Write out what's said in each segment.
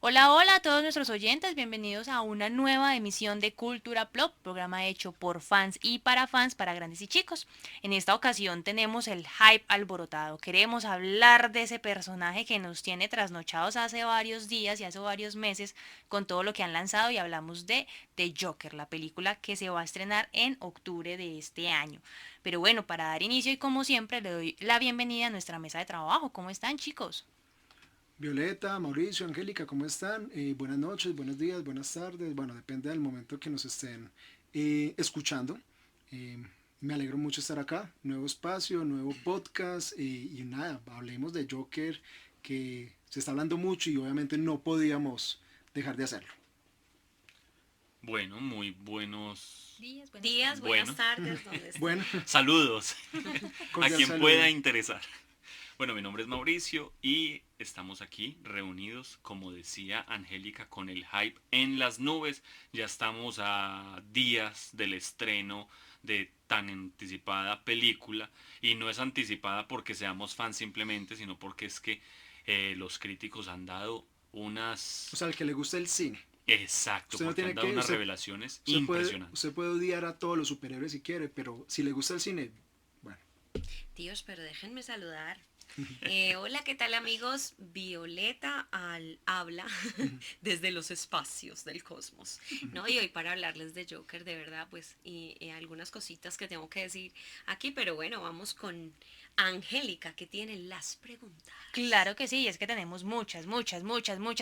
Hola, hola a todos nuestros oyentes, bienvenidos a una nueva emisión de Cultura Plop, programa hecho por fans y para fans, para grandes y chicos. En esta ocasión tenemos el hype alborotado, queremos hablar de ese personaje que nos tiene trasnochados hace varios días y hace varios meses con todo lo que han lanzado y hablamos de The Joker, la película que se va a estrenar en octubre de este año. Pero bueno, para dar inicio y como siempre le doy la bienvenida a nuestra mesa de trabajo. ¿Cómo están, chicos? Violeta, Mauricio, Angélica, ¿cómo están? Buenas noches, buenos días, buenas tardes. Bueno, depende del momento que nos estén escuchando. Eh, Me alegro mucho estar acá. Nuevo espacio, nuevo podcast y nada, hablemos de Joker que se está hablando mucho y obviamente no podíamos dejar de hacerlo. Bueno, muy buenos Días, buenas Días, tardes. buenas Bueno, tardes, donde estén. Bueno, saludos a cordial quien saludo. pueda interesar. Bueno, mi nombre es Mauricio y estamos aquí reunidos, como decía Angélica, con el hype en las nubes. Ya estamos a días del estreno de tan anticipada película y no es anticipada porque seamos fans simplemente, sino porque es que los críticos han dado O unas... sea, al que le gusta el cine. Exacto, Usted no porque han tiene dado que, unas revelaciones usted impresionantes. puede odiar a todos los superhéroes si quiere, pero si le gusta el cine, bueno. Dios, pero déjenme saludar. Hola, ¿qué tal amigos? Violeta al habla desde los espacios del cosmos, ¿no? Y hoy para hablarles de Joker, de verdad, pues, y algunas cositas que tengo que decir aquí, pero bueno, vamos con Angélica, que tiene las preguntas. Claro que sí, es que tenemos muchas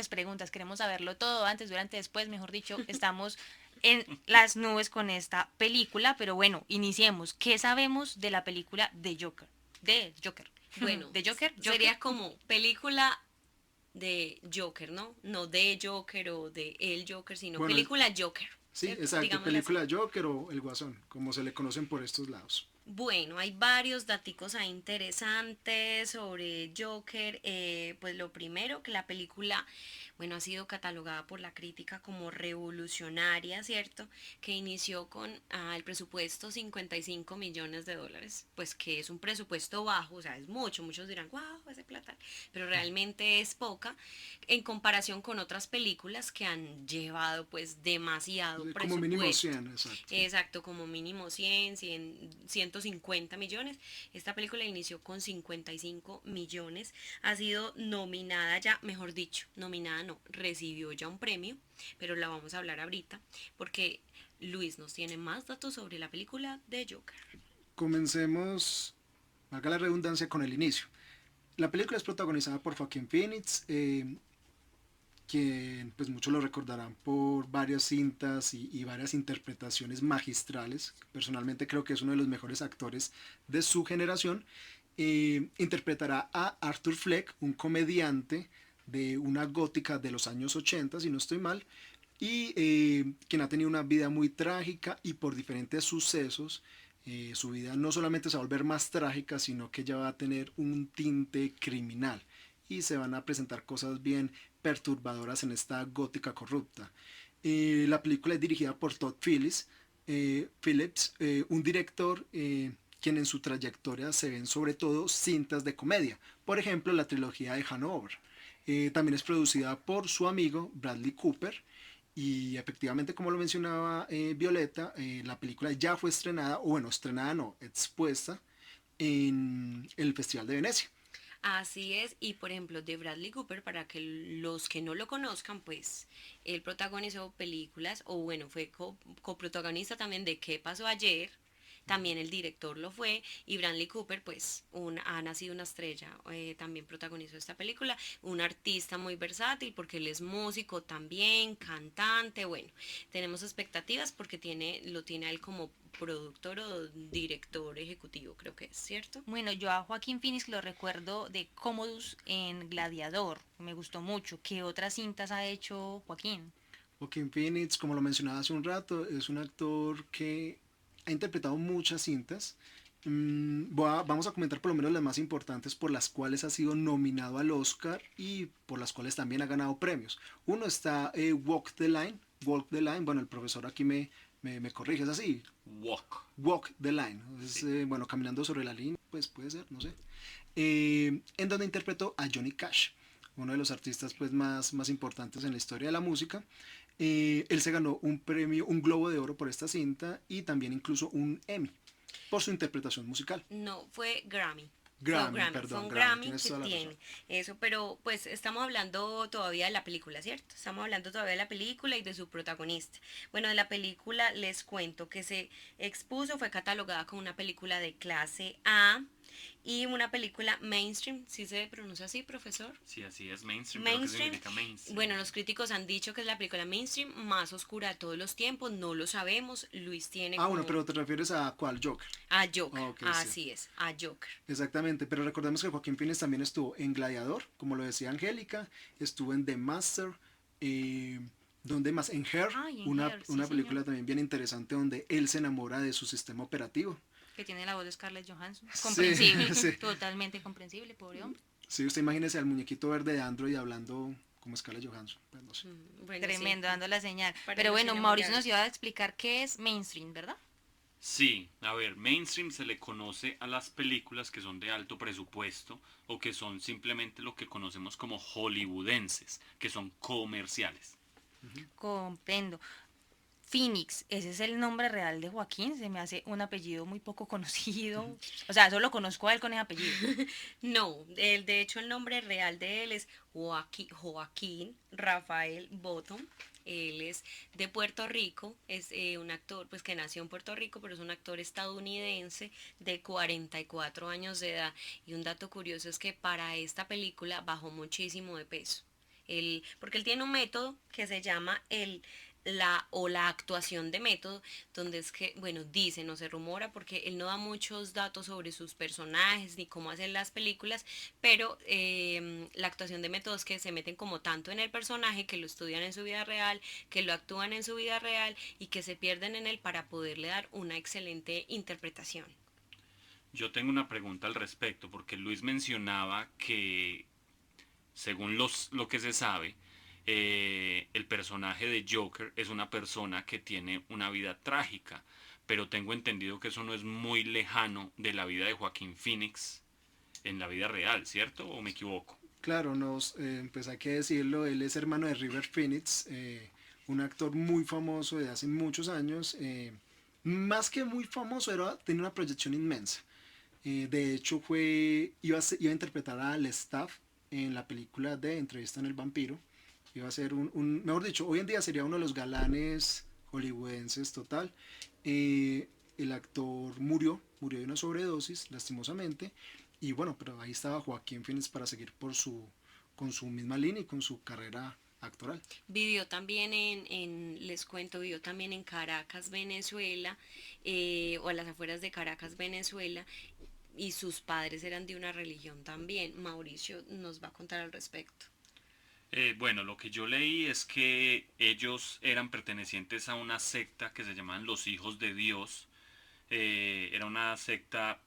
preguntas. Queremos saberlo todo, antes, durante, después, mejor dicho, estamos en las nubes con esta película, pero bueno, iniciemos. ¿Qué sabemos de la película de Joker? De Joker. Bueno, ¿De Joker? ¿Joker? sería como película de Joker, ¿no? No de Joker o de el Joker, sino Bueno, película Joker, sí, ¿cierto? exacto, Digámosle así. película Joker o El Guasón, como se le conocen por estos lados. Bueno, hay varios daticos ahí interesantes sobre Joker. Pues lo primero, que la película, bueno, ha sido catalogada por la crítica como revolucionaria, ¿cierto? Que inició con el presupuesto 55 millones de dólares, pues que es un presupuesto bajo, o sea, es mucho. Muchos dirán, wow, ese plata, pero realmente es poca en comparación con otras películas que han llevado pues demasiado Como mínimo presupuesto. 100, exacto. Exacto, como mínimo 100, 150 millones. Esta película inició con 55 millones. Ha sido nominada ya, mejor dicho, nominada no, recibió ya un premio, pero la vamos a hablar ahorita porque Luis nos tiene más datos sobre la película de Joker. Comencemos, valga la redundancia, con el inicio. La película es protagonizada por Joaquín Phoenix, quien pues muchos lo recordarán por varias cintas y varias interpretaciones magistrales. Personalmente creo que es uno de los mejores actores de su generación. Interpretará a Arthur Fleck, un comediante de una gótica de los años 80, si no estoy mal, y quien ha tenido una vida muy trágica y por diferentes sucesos su vida no solamente se va a volver más trágica, sino que ya va a tener un tinte criminal y se van a presentar cosas bien perturbadoras en esta gótica corrupta. La película es dirigida por Todd Phillips, un director quien en su trayectoria se ven sobre todo cintas de comedia, por ejemplo la trilogía de Hanover. También es producida por su amigo Bradley Cooper y efectivamente, como lo mencionaba Violeta, la película ya fue estrenada, o bueno, estrenada no, expuesta en el Festival de Venecia. Así es, y por ejemplo, de Bradley Cooper, para que los que no lo conozcan, pues él protagonizó películas, o bueno, fue coprotagonista también de ¿Qué pasó ayer? También el director lo fue, y Bradley Cooper, pues, ha nacido una estrella, también protagonizó esta película, un artista muy versátil, porque él es músico también, cantante, bueno, tenemos expectativas porque lo tiene a él como productor o director ejecutivo, creo que es, ¿cierto? Bueno, yo a Joaquín Phoenix lo recuerdo de Commodus en Gladiador. Me gustó mucho. ¿Qué otras cintas ha hecho Joaquín? Joaquin Phoenix, como lo mencionaba hace un rato, es un actor que ha interpretado muchas cintas. Vamos a comentar por lo menos las más importantes por las cuales ha sido nominado al Oscar y por las cuales también ha ganado premios. Uno está Walk the Line, bueno, el profesor aquí me corrige, es así, Walk. Walk the Line, es, Sí. bueno, caminando sobre la línea, pues puede ser, no sé. En donde interpretó a Johnny Cash. uno de los artistas pues más importantes en la historia de la música. Él se ganó un premio, un Globo de Oro por esta cinta y también incluso un Emmy por su interpretación musical. No, fue Grammy. Grammy, Fue perdón, un Grammy, Grammy tienes que toda la razón. tiene eso, pero pues estamos hablando todavía de la película, ¿cierto? Estamos hablando todavía de la película y de su protagonista. Bueno, de la película les cuento que se expuso, fue catalogada como una película de clase A y una película mainstream, ¿sí se pronuncia así, profesor? Sí, así es mainstream, pero ¿qué Mainstream. significa mainstream? Bueno, los críticos han dicho que es la película mainstream más oscura de todos los tiempos, no lo sabemos. Luis tiene Ah, bueno, como pero te refieres a cuál, Joker. a Joker, Ok, sí. así es, a Joker. Exactamente, pero recordemos que Joaquín Phoenix también estuvo en Gladiador, como lo decía Angélica, estuvo en The Master, donde más en Her, Ah, y en una, Her, sí, una señor. película también bien interesante donde él se enamora de su sistema operativo. Que tiene la voz de Scarlett Johansson. Sí, Comprensible, sí. totalmente comprensible, pobre hombre. Sí, usted imagínese al muñequito verde de Android hablando como Scarlett Johansson, pues no sé. Bueno, Tremendo, sí. dando la señal. Para Pero los bueno, Mauricio enamorados. nos iba a explicar qué es mainstream, ¿verdad? Sí, a ver, mainstream se le conoce a las películas que son de alto presupuesto o que son simplemente lo que conocemos como hollywoodenses, que son comerciales. Comprendo. Phoenix, ese es el nombre real de Joaquín, se me hace un apellido muy poco conocido. O sea, solo conozco a él con ese apellido. No, de hecho el nombre real de él es Joaquín Rafael Bottom. Él es de Puerto Rico, es un actor pues que nació en Puerto Rico, pero es un actor estadounidense de 44 años de edad. Y un dato curioso es que para esta película bajó muchísimo de peso. Porque él tiene un método que se llama la actuación de método, donde es que, bueno, dicen o se rumora, porque él no da muchos datos sobre sus personajes ni cómo hacen las películas, pero la actuación de método es que se meten como tanto en el personaje, que lo estudian en su vida real, que lo actúan en su vida real y que se pierden en él para poderle dar una excelente interpretación. Yo tengo una pregunta al respecto, porque Luis mencionaba que, según lo que se sabe, el personaje de Joker es una persona que tiene una vida trágica, pero tengo entendido que eso no es muy lejano de la vida de Joaquín Phoenix en la vida real, ¿cierto? ¿O me equivoco? Claro, pues hay que decirlo, él es hermano de River Phoenix, un actor muy famoso de hace muchos años, más que muy famoso, tenía una proyección inmensa. De hecho, iba a interpretar al staff en la película de Entrevista en el Vampiro. Iba a ser mejor dicho, hoy en día sería uno de los galanes hollywoodenses total. El actor murió de una sobredosis, lastimosamente. Y bueno, pero ahí estaba Joaquín Phoenix para seguir con su misma línea y con su carrera actoral. Vivió también les cuento, vivió también en Caracas, Venezuela, o a las afueras de Caracas, Venezuela, y sus padres eran de una religión también. Mauricio nos va a contar al respecto. Bueno, lo que yo leí es que ellos eran pertenecientes a una secta que se llamaban los Hijos de Dios. Era una secta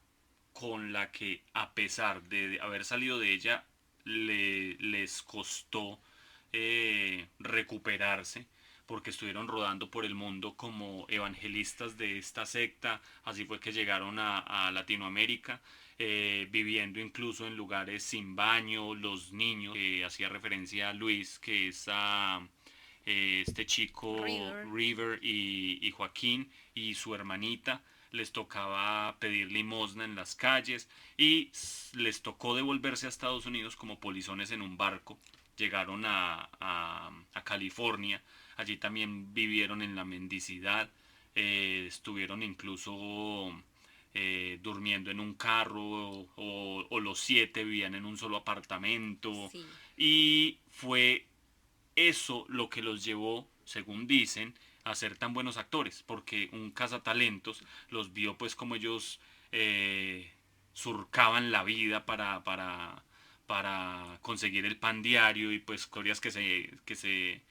con la que, a pesar de haber salido de ella, les costó recuperarse, porque estuvieron rodando por el mundo como evangelistas de esta secta. Así fue que llegaron a Latinoamérica, viviendo incluso en lugares sin baño. Los niños, hacía referencia a Luis, que es a este chico River. River y Joaquín y su hermanita, les tocaba pedir limosna en las calles y les tocó devolverse a Estados Unidos como polizones en un barco. Llegaron a California, allí también vivieron en la mendicidad, estuvieron incluso durmiendo en un carro, o los 7 vivían en un solo apartamento, Sí. y fue eso lo que los llevó, según dicen, a ser tan buenos actores, porque un cazatalentos los vio pues como ellos surcaban la vida para conseguir el pan diario, y pues cosas que se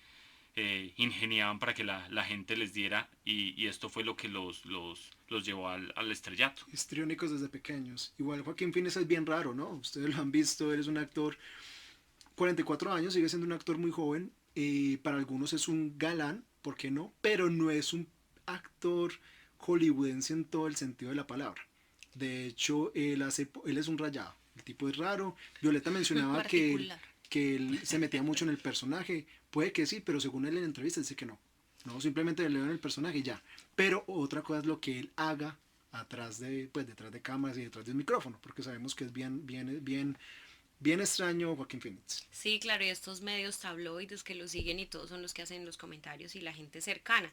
ingeniaban para que la gente les diera, y esto fue lo que los llevó al estrellato. Histriónicos desde pequeños. Igual Joaquín Phoenix es bien raro, ¿no? Ustedes lo han visto, él es un actor, 44 años, sigue siendo un actor muy joven. Para algunos es un galán, ¿por qué no? Pero no es un actor hollywoodense en todo el sentido de la palabra. De hecho, él es un rayado. El tipo es raro. Violeta mencionaba que Particular. que él se metía mucho en el personaje. Puede que sí, pero según él en entrevistas dice que no. No, simplemente leo en el personaje y ya. Pero otra cosa es lo que él haga atrás de, pues, detrás de cámaras y detrás de un micrófono, porque sabemos que es bien extraño Joaquín Phoenix. Sí, claro, y estos medios tabloides que lo siguen y todos son los que hacen los comentarios y la gente cercana.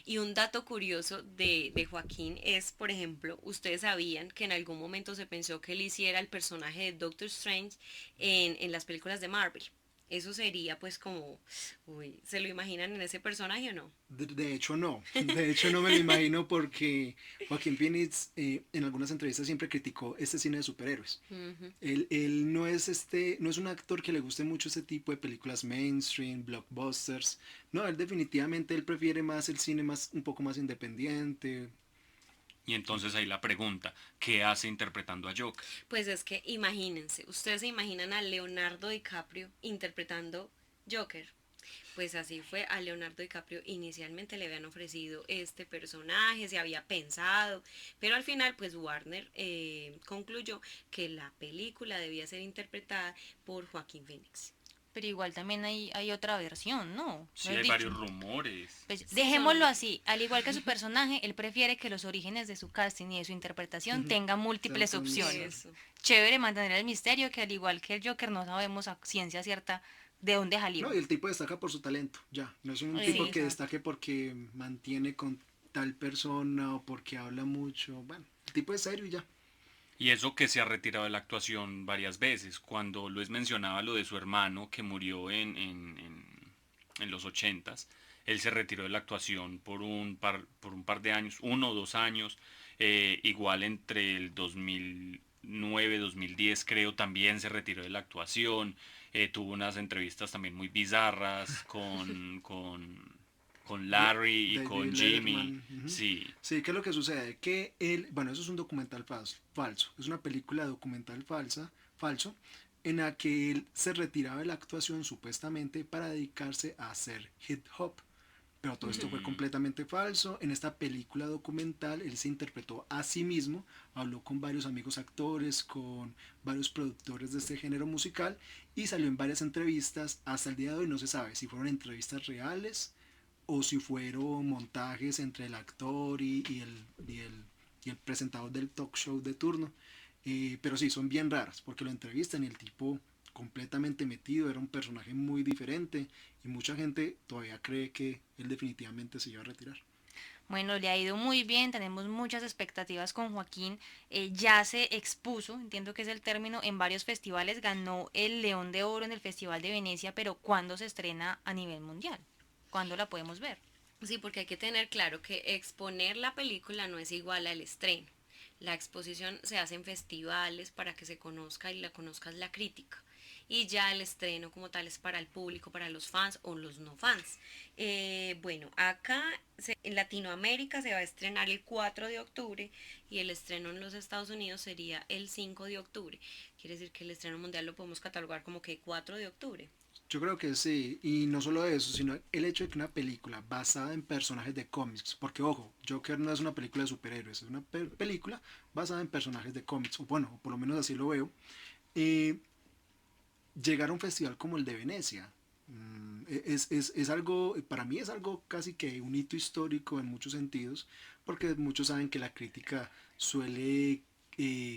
Y un dato curioso de Joaquín es, por ejemplo, ustedes sabían que en algún momento se pensó que él hiciera el personaje de Doctor Strange en las películas de Marvel. Eso sería pues como, uy, ¿se lo imaginan en ese personaje o no? De hecho no, de hecho no me lo imagino porque Joaquín Phoenix en algunas entrevistas siempre criticó este cine de superhéroes. Ujú. Él no es un actor que le guste mucho ese tipo de películas mainstream, blockbusters. No, él definitivamente él prefiere más el cine más un poco más independiente. Y entonces ahí la pregunta, ¿qué hace interpretando a Joker? Pues es que imagínense, ustedes se imaginan a Leonardo DiCaprio interpretando Joker. Pues así fue, a Leonardo DiCaprio inicialmente le habían ofrecido este personaje, se había pensado, pero al final pues Warner concluyó que la película debía ser interpretada por Joaquín Phoenix. Pero igual también hay otra versión, ¿no? Sí, ¿No has hay dicho? varios rumores. Pues Sí, dejémoslo son... así, al igual que su personaje, él prefiere que los orígenes de su casting y de su interpretación tengan múltiples Tanto opciones. Eso. Chévere mantener el misterio, que al igual que el Joker no sabemos a ciencia cierta de dónde No, salió. y el tipo destaca por su talento, ya. No es un tipo Sí, que Exacto. destaque porque mantiene con tal persona o porque habla mucho. Bueno, el tipo es serio y ya. Y eso que se ha retirado de la actuación varias veces. Cuando Luis mencionaba lo de su hermano que murió en los ochentas, él se retiró de la actuación por un par de años, 1 o 2 años. Igual entre el 2009, 2010 creo, también se retiró de la actuación. Tuvo unas entrevistas también muy bizarras con Larry y con David Jimmy. Letterman. Ujú. Sí, Sí, ¿qué es lo que sucede? Que él, bueno, eso es un documental falso. Es una película documental falso, en la que él se retiraba de la actuación supuestamente para dedicarse a hacer hip hop. Pero todo esto fue mm, completamente falso. En esta película documental él se interpretó a sí mismo, habló con varios amigos actores, con varios productores de este género musical y salió en varias entrevistas. Hasta el día de hoy no se sabe si fueron entrevistas reales o si fueron montajes entre el actor y el presentador del talk show de turno. Pero sí, son bien raras porque lo entrevistan y el tipo completamente metido, era un personaje muy diferente y mucha gente todavía cree que él definitivamente se iba a retirar. Bueno, le ha ido muy bien, tenemos muchas expectativas con Joaquín. Ya se expuso, entiendo que es el término, en varios festivales, ganó el León de Oro en el Festival de Venecia, pero ¿cuándo se estrena a nivel mundial? ¿Cuándo la podemos ver? Sí, porque hay que tener claro que exponer la película no es igual al estreno. La exposición se hace en festivales para que se conozca y la conozca la crítica. Y ya el estreno como tal es para el público, para los fans o los no fans. Bueno, acá en Latinoamérica se va a estrenar el 4 de octubre y el estreno en los Estados Unidos sería el 5 de octubre. Quiere decir que el estreno mundial lo podemos catalogar como que 4 de octubre. Yo creo que sí, y no solo eso, sino el hecho de que una película basada en personajes de cómics, porque ojo, Joker no es una película de superhéroes, es una película basada en personajes de cómics, o bueno, por lo menos así lo veo, eh, llegar a un festival como el de Venecia. Es algo, para mí es algo casi que un hito histórico en muchos sentidos, porque muchos saben que la crítica suele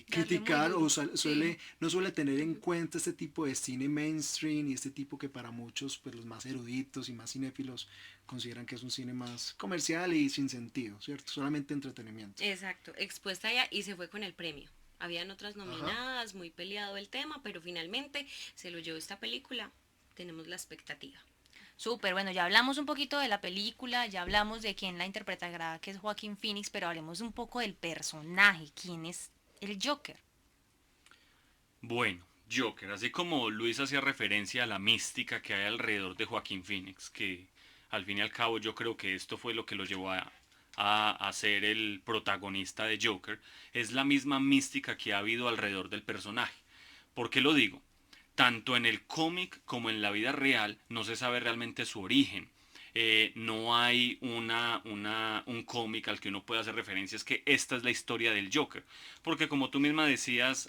Darle muy criticar o duro, sí. no suele tener en Ujú. cuenta este tipo de cine mainstream y este tipo que para muchos, pues los más eruditos y más cinéfilos, consideran que es un cine más comercial y sin sentido, ¿cierto? Solamente entretenimiento. Exacto, expuesta allá y se fue con el premio. Habían otras Ajá. nominadas, muy peleado el tema, pero finalmente se lo llevó esta película. Tenemos la expectativa. Súper, bueno, ya hablamos un poquito de la película, ya hablamos de quién la interpretará, que es Joaquín Phoenix, pero hablemos un poco del personaje, quién es el Joker. bueno, Joker, así como Luis hacía referencia a la mística que hay alrededor de Joaquín Phoenix, que al fin y al cabo yo creo que esto fue lo que lo llevó a ser el protagonista de Joker, es la misma mística que ha habido alrededor del personaje. ¿Por qué lo digo? Tanto en el cómic como en la vida real no se sabe realmente su origen. No hay un cómic al que uno pueda hacer referencia, es que esta es la historia del Joker. Porque como tú misma decías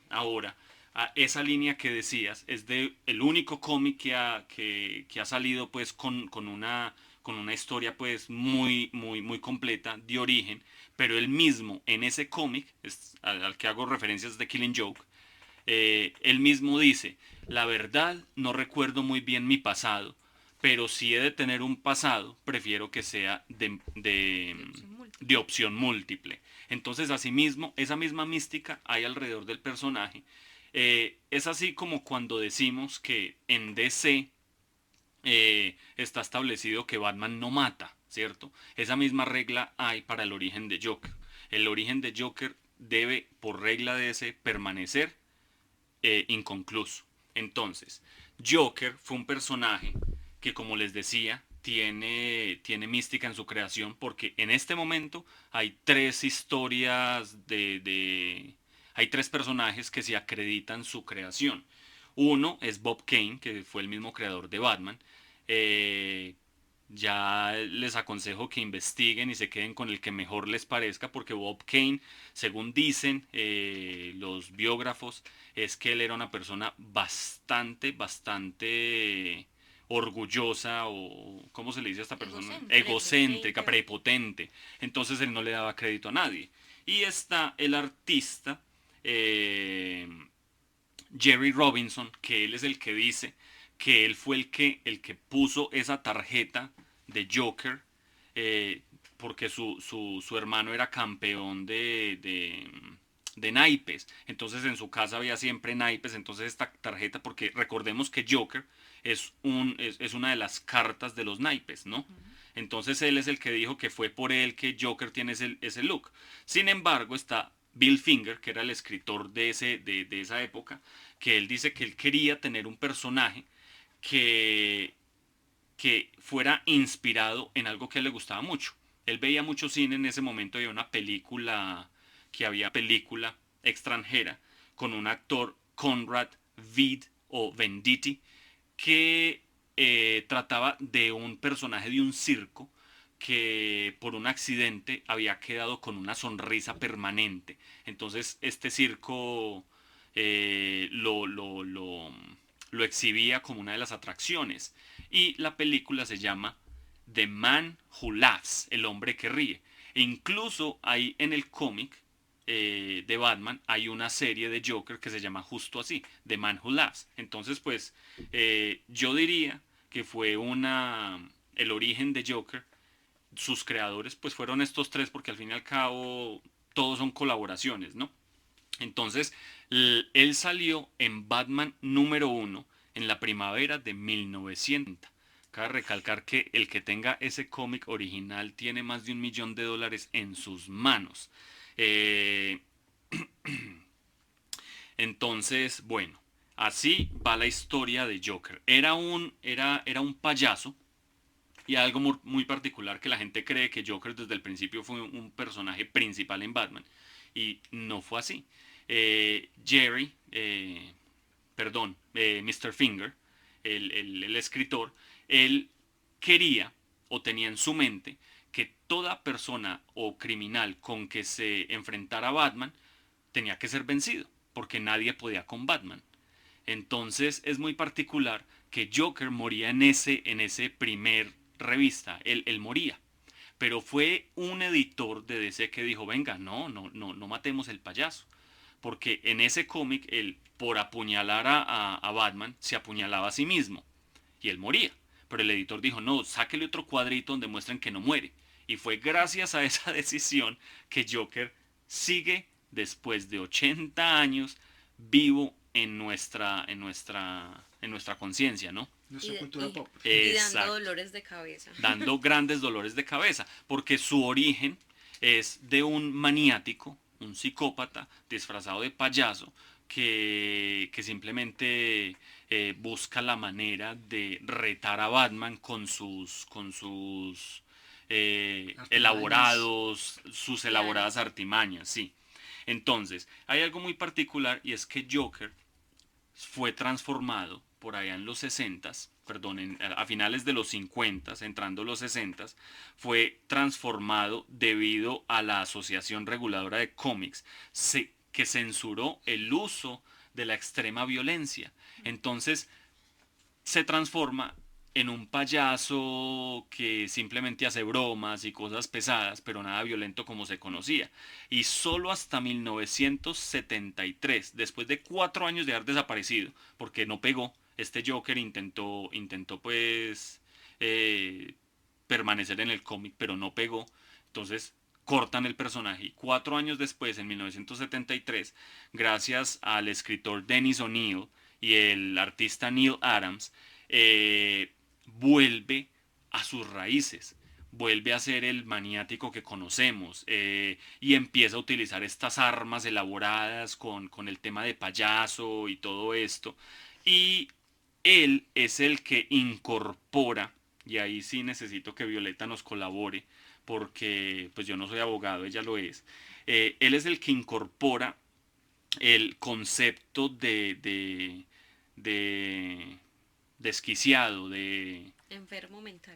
ahora, a esa línea que decías es de el único cómic que ha salido pues con una historia pues muy completa de origen, pero él mismo en ese cómic, al que hago referencias de Killing Joke, él mismo dice, la verdad no recuerdo muy bien mi pasado, pero si he de tener un pasado, prefiero que sea de opción múltiple. Entonces, asimismo, esa misma mística hay alrededor del personaje. Es así como cuando decimos que en DC está establecido que Batman no mata, ¿cierto? Esa misma regla hay para el origen de Joker. El origen de Joker debe, por regla de ese, permanecer inconcluso. Entonces, Joker fue un personaje que, como les decía, tiene mística en su creación porque en este momento hay tres historias hay tres personajes que se acreditan su creación. Uno es Bob Kane, que fue el mismo creador de Batman. Eh, ya les aconsejo que investiguen y se queden con el que mejor les parezca, porque Bob Kane, según dicen los biógrafos, es que él era una persona bastante orgullosa o, ¿cómo se le dice a esta persona? Egocéntrica, prepotente. Entonces él no le daba crédito a nadie. Y está el artista Jerry Robinson, que él es el que dice que él fue el que puso esa tarjeta de Joker, porque su hermano era campeón de naipes, entonces en su casa había siempre naipes, entonces esta tarjeta, porque recordemos que Joker es una de las cartas de los naipes, ¿no? Entonces él es el que dijo que fue por él que Joker tiene ese look. Sin embargo, está Bill Finger, que era el escritor de esa época, que él dice que él quería tener un personaje que, que fuera inspirado en algo que a él le gustaba mucho. Él veía mucho cine en ese momento, había película extranjera con un actor Conrad Venditti que trataba de un personaje de un circo que por un accidente había quedado con una sonrisa permanente. Entonces este circo lo exhibía como una de las atracciones. Y la película se llama The Man Who Laughs, el hombre que ríe. E incluso hay en el cómic de Batman hay una serie de Joker que se llama justo así, The Man Who Laughs. Entonces pues yo diría que fue el origen de Joker. Sus creadores pues fueron estos tres porque al fin y al cabo todos son colaboraciones, ¿no? Entonces él salió en Batman número 1 en la primavera de 1900. Cabe recalcar que el que tenga ese cómic original tiene más de $1 millón en sus manos. Eh, entonces, bueno, así va la historia de Joker. Era un payaso. Y algo muy particular, que la gente cree que Joker desde el principio fue un personaje principal en Batman. Y no fue así. Mr. Finger, el escritor, él quería o tenía en su mente que toda persona o criminal con que se enfrentara a Batman tenía que ser vencido, porque nadie podía con Batman. Entonces es muy particular que Joker moría en ese primer revista, él moría. Pero fue un editor de DC que dijo, venga, no matemos el payaso. Porque en ese cómic, él, por apuñalar a Batman, se apuñalaba a sí mismo. Y él moría. Pero el editor dijo, no, sáquele otro cuadrito donde muestren que no muere. Y fue gracias a esa decisión que Joker sigue, después de 80 años, vivo en nuestra conciencia, ¿no? Nuestra cultura pop. Y dando dolores de cabeza. Dando grandes dolores de cabeza, porque su origen es de un maniático, un psicópata disfrazado de payaso que simplemente busca la manera de retar a Batman con sus elaboradas artimañas, sí. Entonces, hay algo muy particular y es que Joker fue transformado por allá en los 60s, perdón, a finales de los 50s, entrando los 60s, fue transformado debido a la Asociación Reguladora de Cómics, que censuró el uso de la extrema violencia. Entonces se transforma en un payaso que simplemente hace bromas y cosas pesadas, pero nada violento como se conocía. Y solo hasta 1973, después de 4 años de haber desaparecido, porque no pegó, este Joker intentó pues permanecer en el cómic, pero no pegó. Entonces cortan el personaje y 4 años después, en 1973, gracias al escritor Dennis O'Neil y el artista Neil Adams, vuelve a sus raíces, vuelve a ser el maniático que conocemos, y empieza a utilizar estas armas elaboradas con el tema de payaso y todo esto. Y él es el que incorpora, y ahí sí necesito que Violeta nos colabore, porque pues yo no soy abogado, ella lo es. Él es el que incorpora el concepto de desquiciado, de enfermo mental,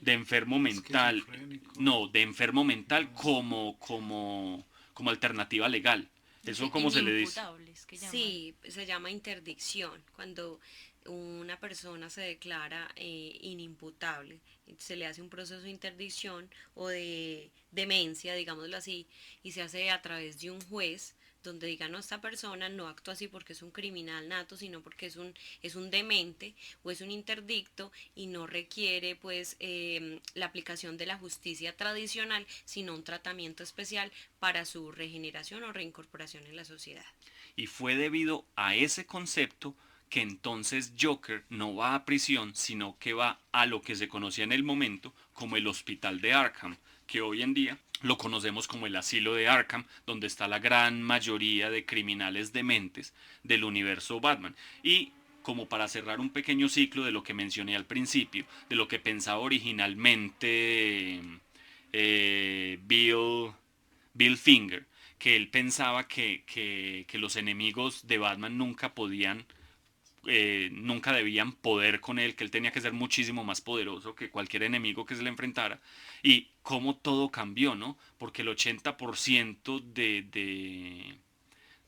Esquizofrénico. no, de enfermo mental como alternativa legal. Eso Sí, como se le dice. inimputables, que llaman. Sí, se llama interdicción, cuando una persona se declara inimputable, se le hace un proceso de interdicción o de demencia, digámoslo así, y se hace a través de un juez donde diga, no, esta persona no actúa así porque es un criminal nato, sino porque es un demente o es un interdicto y no requiere pues la aplicación de la justicia tradicional, sino un tratamiento especial para su regeneración o reincorporación en la sociedad. Y fue debido a ese concepto que entonces Joker no va a prisión, sino que va a lo que se conocía en el momento como el Hospital de Arkham, que hoy en día lo conocemos como el Asilo de Arkham, donde está la gran mayoría de criminales dementes del universo Batman. Y como para cerrar un pequeño ciclo de lo que mencioné al principio, de lo que pensaba originalmente Bill Finger, que él pensaba que los enemigos de Batman nunca debían poder con él, que él tenía que ser muchísimo más poderoso que cualquier enemigo que se le enfrentara, y cómo todo cambió, ¿no? Porque el 80%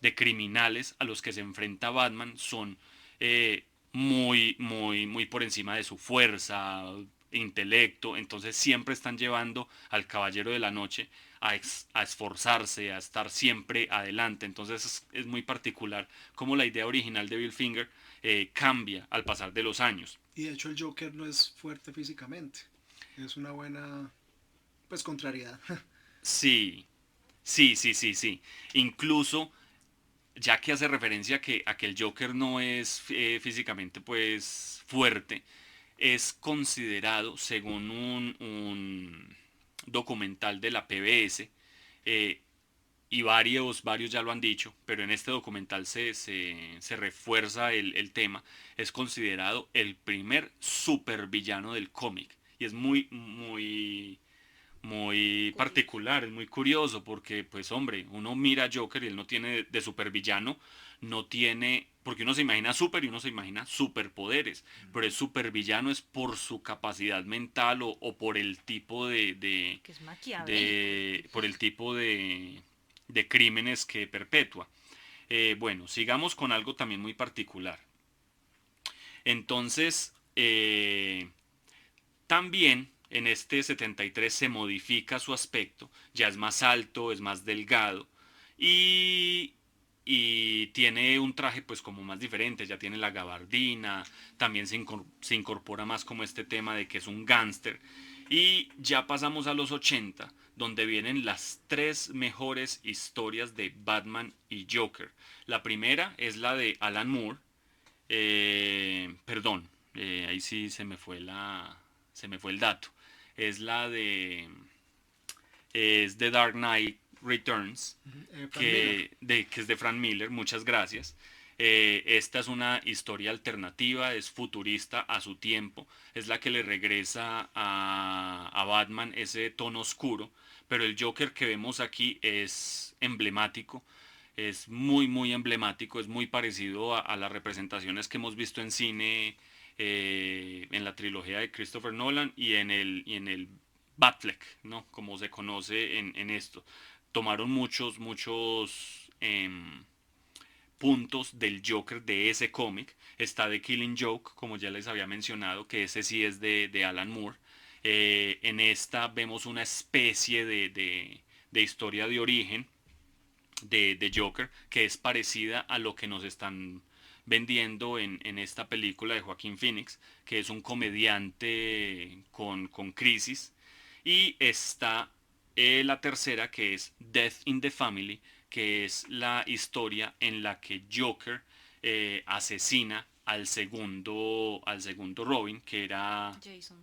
de criminales a los que se enfrenta Batman son muy por encima de su fuerza, intelecto, entonces siempre están llevando al Caballero de la Noche a esforzarse, a estar siempre adelante. Entonces es muy particular cómo la idea original de Bill Finger cambia al pasar de los años. Y de hecho el Joker no es fuerte físicamente. Es una buena, pues, contrariedad. Sí, sí. Incluso, ya que hace referencia a que el Joker no es físicamente pues fuerte, es considerado, según un documental de la PBS, eh, y varios ya lo han dicho, pero en este documental se refuerza el tema, es considerado el primer supervillano del cómic. Y es muy Curioso. particular, es muy curioso, porque pues hombre, uno mira a Joker y él no tiene de supervillano, no tiene, porque uno se imagina super y uno se imagina superpoderes, pero el supervillano es por su capacidad mental o por el tipo Que es maquiavélico. por el tipo de crímenes que perpetúa. Bueno, sigamos con algo también muy particular. Entonces, también en este 73 se modifica su aspecto, ya es más alto, es más delgado y, y tiene un traje pues como más diferente, ya tiene la gabardina, también se incorpora más como este tema de que es un gángster. Y ya pasamos a los 80, donde vienen las tres mejores historias de Batman y Joker. La primera es la de Alan Moore, perdón, ahí sí se me fue el dato. Es la de es The Dark Knight Returns, Frank Miller. que es de Frank Miller, muchas gracias. Esta es una historia alternativa, es futurista a su tiempo, es la que le regresa a Batman ese tono oscuro, pero el Joker que vemos aquí es emblemático, es muy emblemático, es muy parecido a las representaciones que hemos visto en cine, en la trilogía de Christopher Nolan y en el Batfleck, ¿no? Como se conoce en esto. Tomaron muchos puntos del Joker de ese cómic. Está The Killing Joke, como ya les había mencionado, que ese sí es de Alan Moore. En esta vemos una especie de historia de origen de Joker, que es parecida a lo que nos están vendiendo en esta película de Joaquín Phoenix, que es un comediante con crisis. Y está la tercera, que es Death in the Family, que es la historia en la que Joker asesina al segundo Robin, que era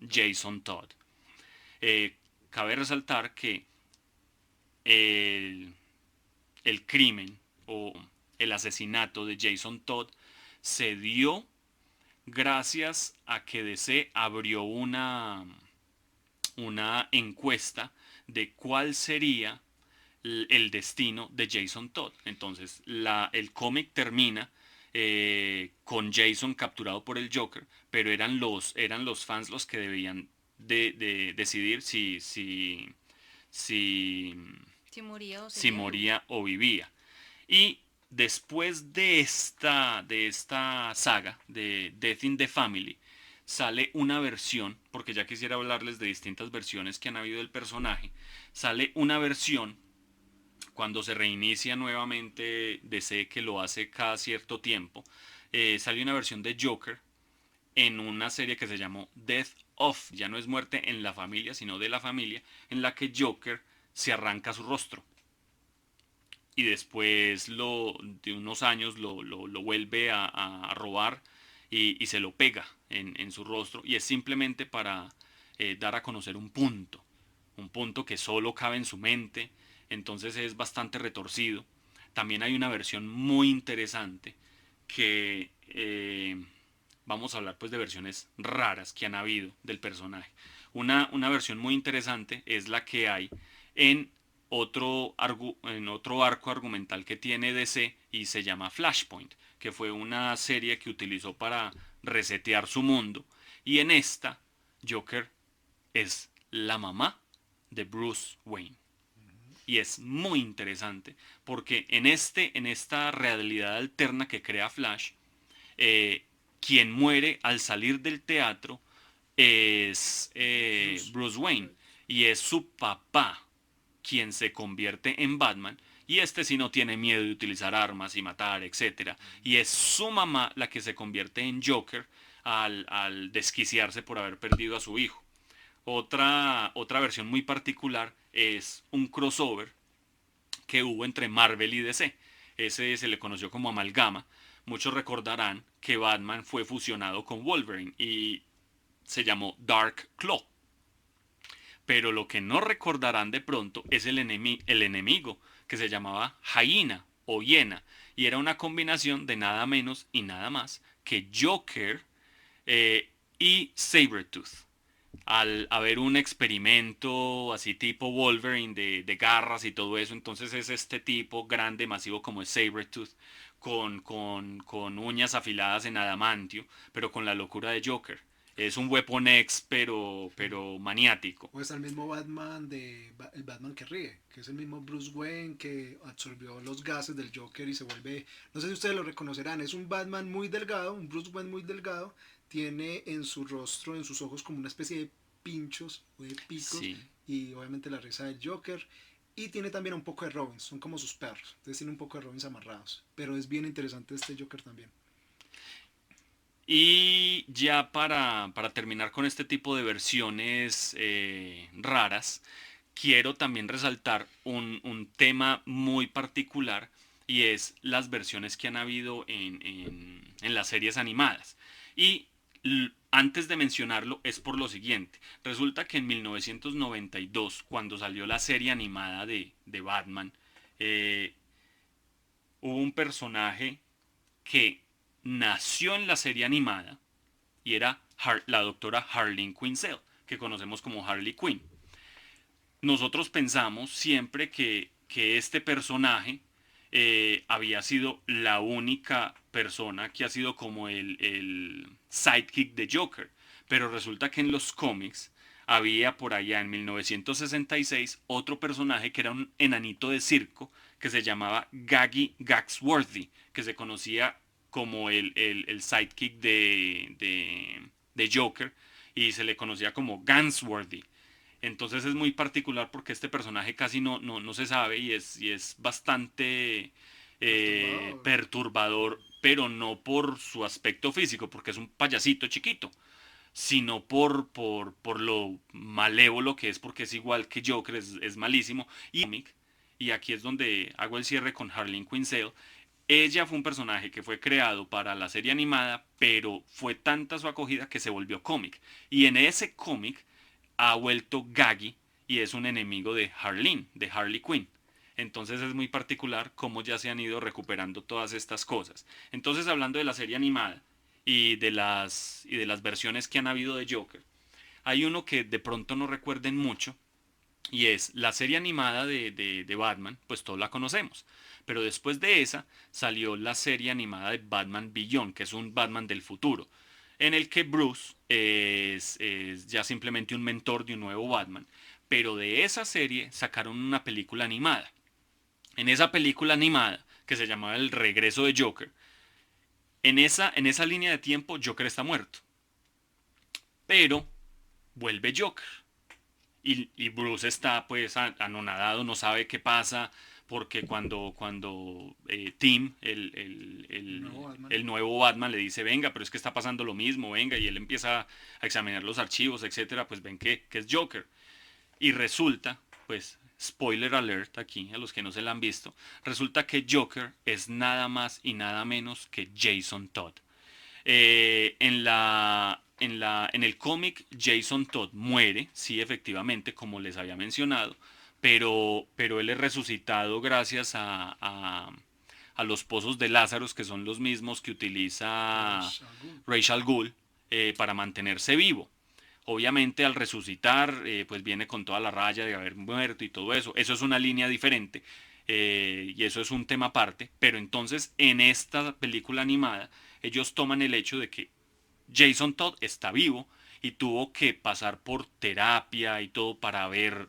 Jason Todd. Cabe resaltar que el, el crimen o el asesinato de Jason Todd se dio gracias a que DC abrió una encuesta de cuál sería el destino de Jason Todd. Entonces el cómic termina con Jason capturado por el Joker, pero eran los fans los que debían de decidir si, Si moría o si seguía vivo. moría o vivía. Y después de esta saga de Death in the Family, sale una versión, porque ya quisiera hablarles de distintas versiones que han habido del personaje, sale una versión cuando se reinicia nuevamente DC, que lo hace cada cierto tiempo, sale una versión de Joker en una serie que se llamó Death of, ya no es muerte en la familia, sino de la familia, en la que Joker se arranca su rostro. Y después de unos años lo vuelve a robar y se lo pega en su rostro. Y es simplemente para dar a conocer un punto que solo cabe en su mente. Entonces es bastante retorcido. También hay una versión muy interesante que vamos a hablar pues de versiones raras que han habido del personaje. Una versión muy interesante es la que hay en otro arco argumental que tiene DC y se llama Flashpoint, que fue una serie que utilizó para resetear su mundo. Y en esta, Joker es la mamá de Bruce Wayne. Y es muy interesante porque en esta realidad alterna que crea Flash, quien muere al salir del teatro es Bruce Wayne, y es su papá quien se convierte en Batman, y este sí no tiene miedo de utilizar armas y matar, etcétera. Y es su mamá la que se convierte en Joker al desquiciarse por haber perdido a su hijo. Otra versión muy particular es un crossover que hubo entre Marvel y DC. Ese se le conoció como amalgama. Muchos recordarán que Batman fue fusionado con Wolverine y se llamó Dark Claw. Pero lo que no recordarán de pronto es el enemigo, que se llamaba Hyena o Hiena, y era una combinación de nada menos y nada más que Joker y Sabretooth. Al haber un experimento así tipo Wolverine de garras y todo eso, entonces es este tipo grande, masivo como es Sabretooth, con uñas afiladas en adamantio, pero con la locura de Joker. Es un Weapon X, pero maniático. O es el mismo Batman el Batman que ríe, que es el mismo Bruce Wayne que absorbió los gases del Joker y se vuelve, no sé si ustedes lo reconocerán, es un Batman muy delgado, un Bruce Wayne muy delgado, tiene en su rostro, en sus ojos como una especie de pinchos o de picos, Sí. y obviamente la risa del Joker. Y tiene también un poco de Robins, son como sus perros, entonces tiene un poco de Robins amarrados, pero es bien interesante este Joker también. Y ya para terminar con este tipo de versiones raras, quiero también resaltar un tema muy particular, y es las versiones que han habido en las series animadas. Y antes de mencionarlo es por lo siguiente. Resulta que en 1992, cuando salió la serie animada de Batman, eh, hubo un personaje que nació en la serie animada y era la doctora Harleen Quinzel, que conocemos como Harley Quinn. Nosotros pensamos siempre que este personaje había sido la única persona que ha sido como el sidekick de Joker, pero resulta que en los cómics había por allá en 1966 otro personaje que era un enanito de circo que se llamaba Gaggy Gagsworthy, que se conocía como el sidekick de Joker, y se le conocía como Gansworthy. Entonces es muy particular porque este personaje casi no se sabe y es bastante Perturbador. perturbador, pero no por su aspecto físico, porque es un payasito chiquito, sino por lo malévolo que es, porque es igual que Joker, es malísimo. Y aquí es donde hago el cierre con Harleen Quinzel. Ella fue un personaje que fue creado para la serie animada, pero fue tanta su acogida que se volvió cómic. Y en ese cómic ha vuelto Gaggy y es un enemigo de Harleen, de Harley Quinn. Entonces es muy particular cómo ya se han ido recuperando todas estas cosas. Entonces, hablando de la serie animada y de las versiones que han habido de Joker, hay uno que de pronto no recuerden mucho, y es la serie animada de Batman, pues todos la conocemos. Pero después de esa salió la serie animada de Batman Beyond, que es un Batman del futuro, en el que Bruce es ya simplemente un mentor de un nuevo Batman. Pero de esa serie sacaron una película animada. En esa película animada, que se llamaba El regreso de Joker, en esa línea de tiempo Joker está muerto. Pero vuelve Joker. Y Bruce está pues anonadado, no sabe qué pasa, porque cuando Tim, Nuevo Batman. el nuevo Batman, le dice, venga, pero es que está pasando lo mismo, venga, y él empieza a examinar los archivos, etcétera, pues ven que es Joker. Y resulta, pues, spoiler alert aquí, a los que no se la han visto, resulta que Joker es nada más y nada menos que Jason Todd. En el cómic Jason Todd muere, sí, efectivamente, como les había mencionado, pero él es resucitado gracias a los pozos de Lázaro, que son los mismos que utiliza Ra's al Ghul. Rachel Gould para mantenerse vivo. Obviamente al resucitar, pues viene con toda la raya de haber muerto y todo eso. Eso es una línea diferente y eso es un tema aparte. Pero entonces en esta película animada ellos toman el hecho de que Jason Todd está vivo y tuvo que pasar por terapia y todo para haber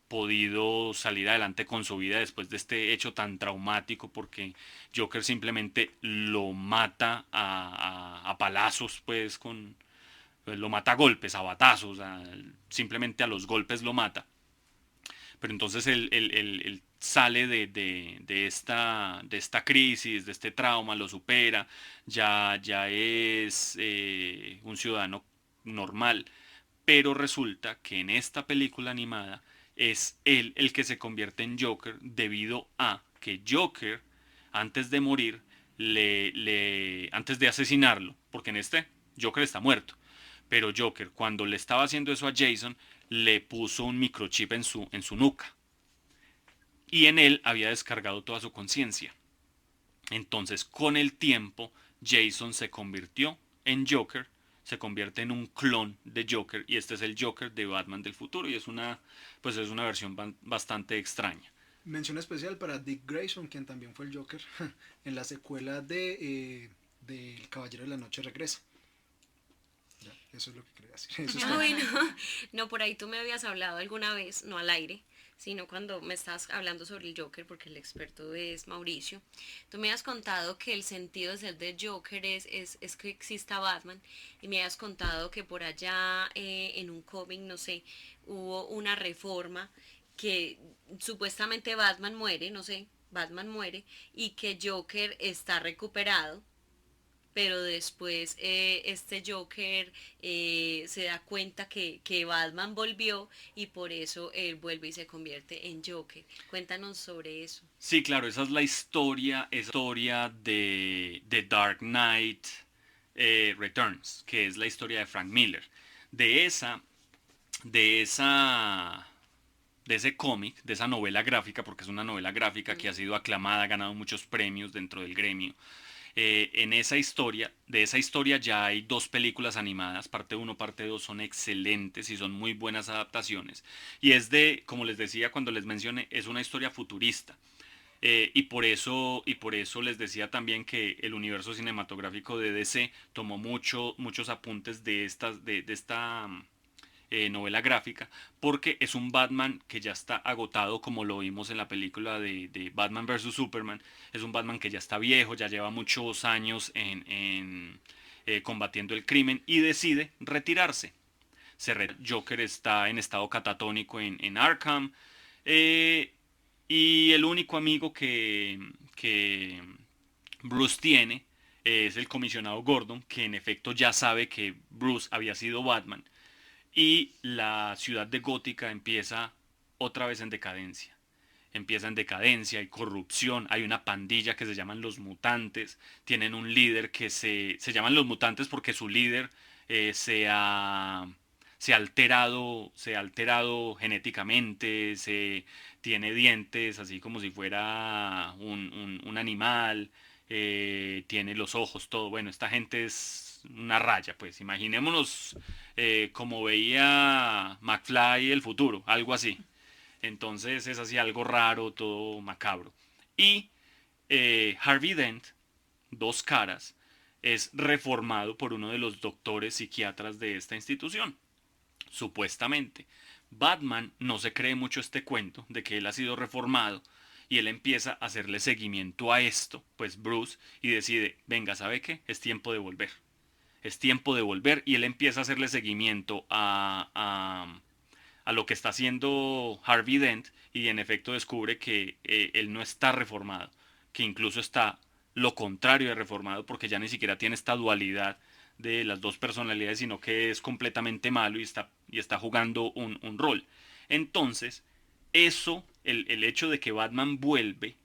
podido salir adelante con su vida después de este hecho tan traumático, porque Joker simplemente lo mata a palazos, pues lo mata a golpes, a batazos, simplemente a los golpes lo mata. Pero entonces él sale de esta crisis, de este trauma, lo supera, ya es un ciudadano normal, pero resulta que en esta película animada es él el que se convierte en Joker debido a que Joker, antes de morir, antes de asesinarlo, porque en este Joker está muerto, pero Joker, cuando le estaba haciendo eso a Jason, le puso un microchip en su nuca. Y en él había descargado toda su conciencia. Entonces, con el tiempo, Jason se convirtió en Joker, se convierte en un clon de Joker, y este es el Joker de Batman del futuro, y pues es una versión bastante extraña. Mención especial para Dick Grayson, quien también fue el Joker en la secuela de El Caballero de la Noche Regresa. Ya, eso es lo que quería decir. Eso es Ah, todo. bueno, no, por ahí tú me habías hablado alguna vez, no al aire, sino cuando me estás hablando sobre el Joker, porque el experto es Mauricio. Tú me has contado que el sentido de ser de Joker es que exista Batman, y me has contado que por allá en un cómic, no sé, hubo una reforma que supuestamente Batman muere, no sé, Batman muere, y que Joker está recuperado, pero después este Joker se da cuenta que Batman volvió, y por eso él vuelve y se convierte en Joker. Cuéntanos sobre eso. Sí, claro, esa es la historia de The Dark Knight Returns, que es la historia de Frank Miller. De esa, de esa, de ese cómic, de esa novela gráfica, porque es una novela gráfica que ha sido aclamada, ha ganado muchos premios dentro del gremio. De esa historia ya hay dos películas animadas, parte uno, parte 2, son excelentes y son muy buenas adaptaciones. Y como les decía cuando les mencioné, es una historia futurista. Y por eso les decía también que el universo cinematográfico de DC tomó muchos apuntes de esta novela gráfica, porque es un Batman que ya está agotado, como lo vimos en la película de Batman vs. Superman. Es un Batman que ya está viejo, ya lleva muchos años combatiendo el crimen y decide retirarse. Joker está en estado catatónico en Arkham. Y el único amigo que Bruce tiene es el comisionado Gordon, que en efecto ya sabe que Bruce había sido Batman. Y la ciudad de Gótica empieza otra vez en decadencia. Empieza en decadencia, hay corrupción, hay una pandilla que se llaman los mutantes, tienen un líder que se llaman los mutantes porque su líder se ha alterado genéticamente, tiene dientes así como si fuera un animal, tiene los ojos, todo. Bueno, esta gente es una raya, pues imaginémonos como veía McFly el futuro, algo así. Entonces es así algo raro, todo macabro. Y Harvey Dent, Dos Caras, es reformado por uno de los doctores psiquiatras de esta institución, supuestamente. Batman no se cree mucho este cuento de que él ha sido reformado y él empieza a hacerle seguimiento a esto, pues Bruce, y decide, venga, ¿sabe qué? Es tiempo de volver. Es tiempo de volver y él empieza a hacerle seguimiento a lo que está haciendo Harvey Dent y en efecto descubre que él no está reformado, que incluso está lo contrario de reformado porque ya ni siquiera tiene esta dualidad de las dos personalidades, sino que es completamente malo y está jugando un rol. Entonces, el hecho de que Batman vuelve,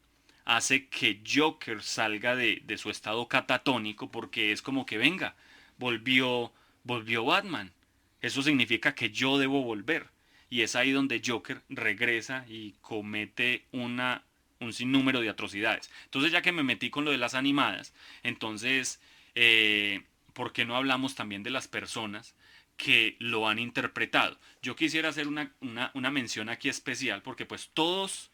hace que Joker salga de su estado catatónico porque es como que venga, volvió Batman. Eso significa que yo debo volver. Y es ahí donde Joker regresa y comete un sinnúmero de atrocidades. Entonces, ya que me metí con lo de las animadas, entonces, ¿por qué no hablamos también de las personas que lo han interpretado? Yo quisiera hacer una mención aquí especial porque pues todos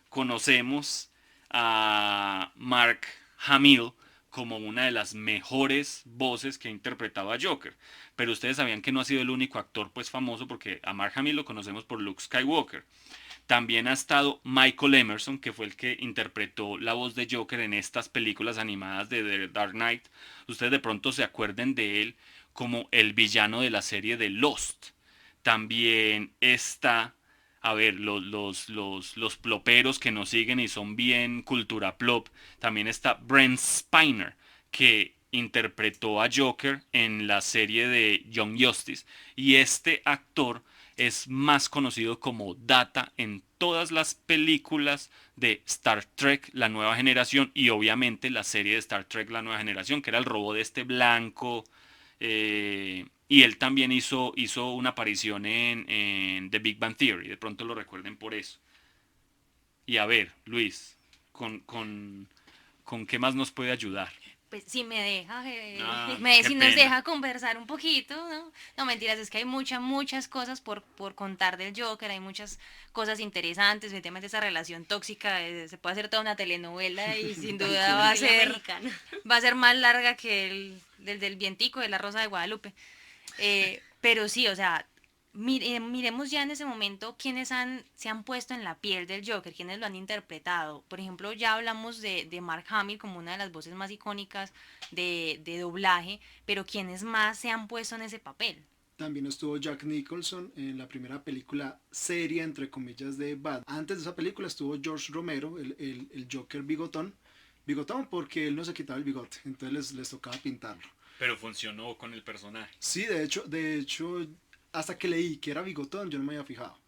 conocemos a Mark Hamill como una de las mejores voces que ha interpretado a Joker. Pero ustedes sabían que no ha sido el único actor pues famoso, porque a Mark Hamill lo conocemos por Luke Skywalker. También ha estado Michael Emerson, que fue el que interpretó la voz de Joker en estas películas animadas de The Dark Knight. Ustedes de pronto se acuerden de él como el villano de la serie de Lost. También está, a ver, los ploperos que nos siguen y son bien cultura plop. También está Brent Spiner, que interpretó a Joker en la serie de Young Justice. Y este actor es más conocido como Data en todas las películas de Star Trek, la nueva generación, y obviamente la serie de Star Trek, la nueva generación, que era el robot este blanco. Y él también hizo una aparición en The Big Bang Theory, de pronto lo recuerden por eso. Y a ver, Luis, ¿con qué más nos puede ayudar? Pues si me deja, Ah, qué si nos pena. deja conversar un poquito, ¿no? No, mentiras, es que hay muchas cosas por contar del Joker, hay muchas cosas interesantes, efectivamente esa relación tóxica, se puede hacer toda una telenovela y sin Tal duda cual. Mexicana. va a ser más larga que el del Vientico de la Rosa de Guadalupe. Pero sí, o sea, miremos ya en ese momento quiénes se han puesto en la piel del Joker, quiénes lo han interpretado. Por ejemplo, ya hablamos de Mark Hamill como una de las voces más icónicas de doblaje, pero quiénes más se han puesto en ese papel. También estuvo Jack Nicholson en la primera película seria, entre comillas, de Batman. Antes de esa película estuvo George Romero, el Joker bigotón. Bigotón porque él no se quitaba el bigote, entonces les tocaba pintarlo. Pero funcionó con el personaje. Sí, de hecho, hasta que leí que era bigotón, yo no me había fijado.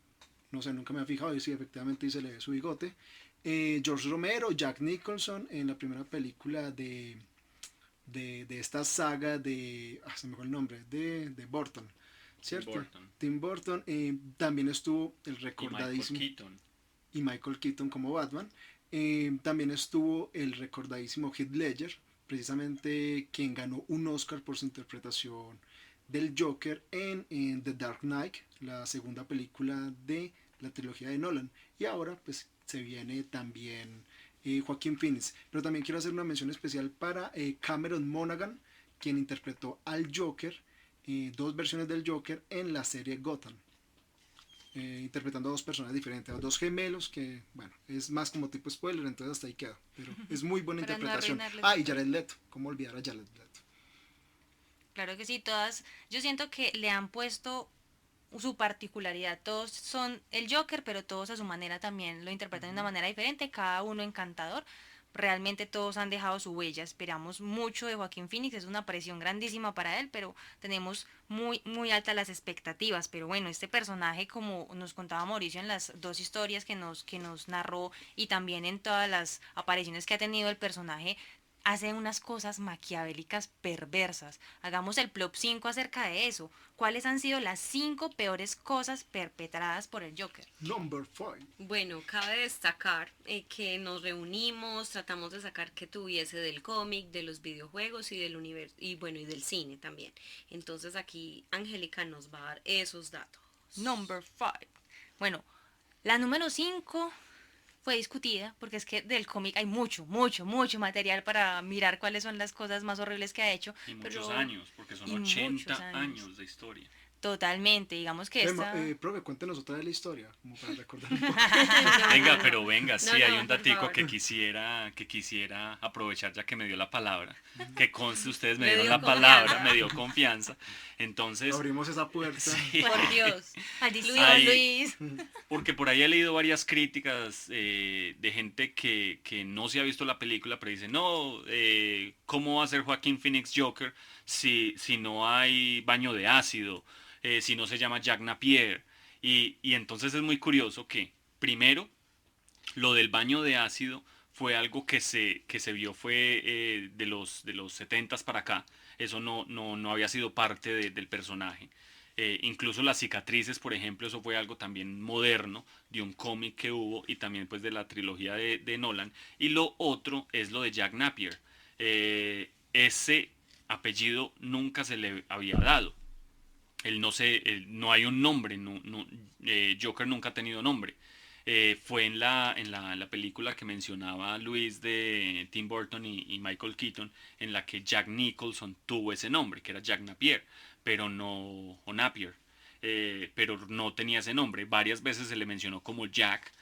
No sé, nunca me había fijado y sí, efectivamente se le ve su bigote. George Romero, Jack Nicholson en la primera película de esta saga se me fue el nombre, de Burton, ¿cierto? Burton. Tim Burton. También estuvo el Y Michael recordadísimo Keaton. y Michael Keaton como Batman. También estuvo el recordadísimo Heath Ledger, precisamente quien ganó un Oscar por su interpretación del Joker en The Dark Knight, la segunda película de la trilogía de Nolan. Y ahora pues se viene también Joaquín Phoenix. Pero también quiero hacer una mención especial para Cameron Monaghan, quien interpretó al Joker dos versiones del Joker en la serie Gotham, interpretando a dos personas diferentes, a dos gemelos que, bueno, es más como tipo spoiler, entonces hasta ahí queda, pero es muy buena Para no interpretación. arruinarles Ah, y Jared Leto, ¿cómo olvidar a Jared Leto? Claro que sí, todas, yo siento que le han puesto su particularidad. Todos son el Joker, pero todos a su manera también lo interpretan de una Ujú. manera diferente, cada uno encantador. Realmente todos han dejado su huella. Esperamos mucho de Joaquín Phoenix, es una presión grandísima para él, pero tenemos muy, muy altas las expectativas. Pero bueno, este personaje, como nos contaba Mauricio en las dos historias que nos narró y también en todas las apariciones que ha tenido el personaje, hace unas cosas maquiavélicas perversas. Hagamos el plop 5 acerca de eso. ¿Cuáles han sido las 5 peores cosas perpetradas por el Joker? Number 5. Bueno, cabe destacar que nos reunimos, tratamos de sacar que tuviese del cómic, de los videojuegos y del universo, y bueno, y del cine también. Entonces aquí Angélica nos va a dar esos datos. Number 5. Bueno, la número 5 fue discutida porque es que del cómic hay mucho, mucho, mucho material para mirar cuáles son las cosas más horribles que ha hecho. Y muchos Pero años, porque son y muchos 80 años. años de historia. Totalmente, digamos que esta... Profe, cuéntenos otra de la historia, como para recordar un poco. No, Venga, no, pero no. venga, No, sí, hay no, un por datico favor. que quisiera aprovechar ya que me dio la palabra. Que conste, ustedes me Le dieron dio la palabra, confianza. me dio confianza. Entonces, Abrimos esa puerta. sí, Por Dios. Maldición, Ay. Luis. porque por ahí he leído varias críticas de gente que no se ha visto la película, pero dice, no, ¿cómo va a ser Joaquín Phoenix Joker si no hay baño de ácido? Si no se llama Jack Napier. Y entonces es muy curioso que, primero, lo del baño de ácido fue algo que se vio fue de los 70s para acá. Eso no había sido parte del personaje. Incluso las cicatrices, por ejemplo, eso fue algo también moderno de un cómic que hubo y también pues de la trilogía de Nolan. Y lo otro es lo de Jack Napier. Ese apellido nunca se le había dado. No hay un nombre, Joker nunca ha tenido nombre. Fue en la película que mencionaba Luis de Tim Burton y Michael Keaton, en la que Jack Nicholson tuvo ese nombre, que era Jack Napier, pero no, o Napier, pero no tenía ese nombre. Varias veces se le mencionó como Jack,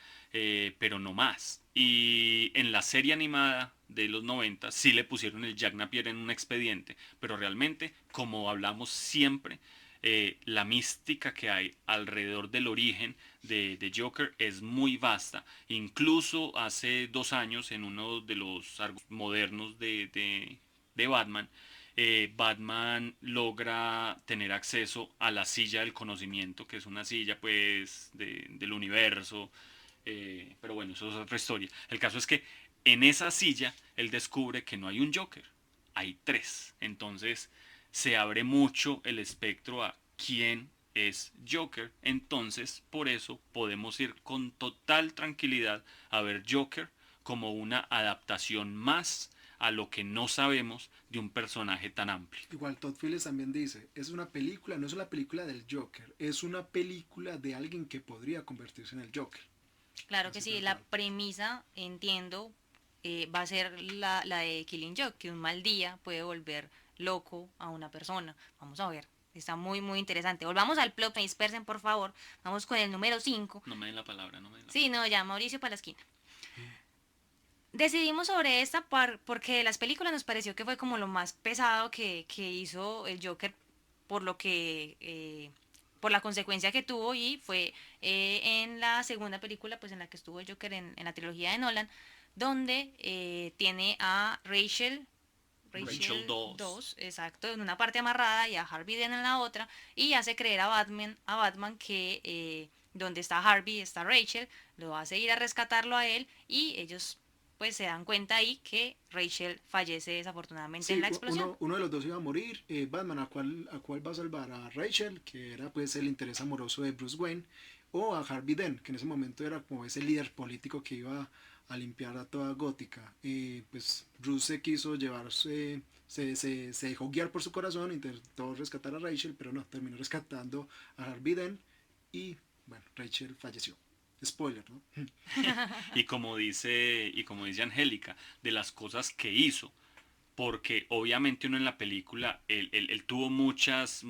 pero no más. Y en la serie animada de los 90 sí le pusieron el Jack Napier en un expediente, pero realmente, como hablamos siempre, la mística que hay alrededor del origen de Joker es muy vasta. Incluso hace 2 años, en uno de los modernos de Batman, Batman logra tener acceso a la silla del conocimiento, que es una silla pues del universo, pero bueno, eso es otra historia. El caso es que en esa silla él descubre que no hay un Joker, hay tres. Entonces se abre mucho el espectro a quién es Joker. Entonces, por eso podemos ir con total tranquilidad a ver Joker como una adaptación más a lo que no sabemos de un personaje tan amplio. Igual Todd Phillips también dice, es una película, no es una película del Joker, es una película de alguien que podría convertirse en el Joker. Claro que Así sí, tal la cual. premisa, entiendo, va a ser la de Killing Joke, que un mal día puede volver loco a una persona. Vamos a ver, está muy, muy interesante. Volvamos al plot, me dispersen, por favor. Vamos con el número 5. No me den la palabra, no me den la Sí, no, ya, Mauricio para la esquina. Decidimos sobre esta porque de las películas nos pareció que fue como lo más pesado que hizo el Joker por lo que por la consecuencia que tuvo y fue en la segunda película pues en la que estuvo el Joker en la trilogía de Nolan donde tiene a Rachel Dawes. Dawes, exacto, en una parte amarrada y a Harvey Dent en la otra y hace creer a Batman que donde está Harvey está Rachel, lo hace ir a rescatarlo a él y ellos pues se dan cuenta ahí que Rachel fallece desafortunadamente en Sí, la explosión. uno de los dos iba a morir. Batman, ¿a cuál va a salvar? ¿A Rachel, que era pues el interés amoroso de Bruce Wayne? ¿O a Harvey Dent, que en ese momento era como ese líder político que iba a limpiar a toda Gótica? Pues Bruce se quiso llevarse, se dejó guiar por su corazón, intentó rescatar a Rachel, pero no, terminó rescatando a Harvey Dent y bueno, Rachel falleció. Spoiler, ¿no? Y como dice Angélica, de las cosas que hizo. porque obviamente uno en la película, él tuvo muchas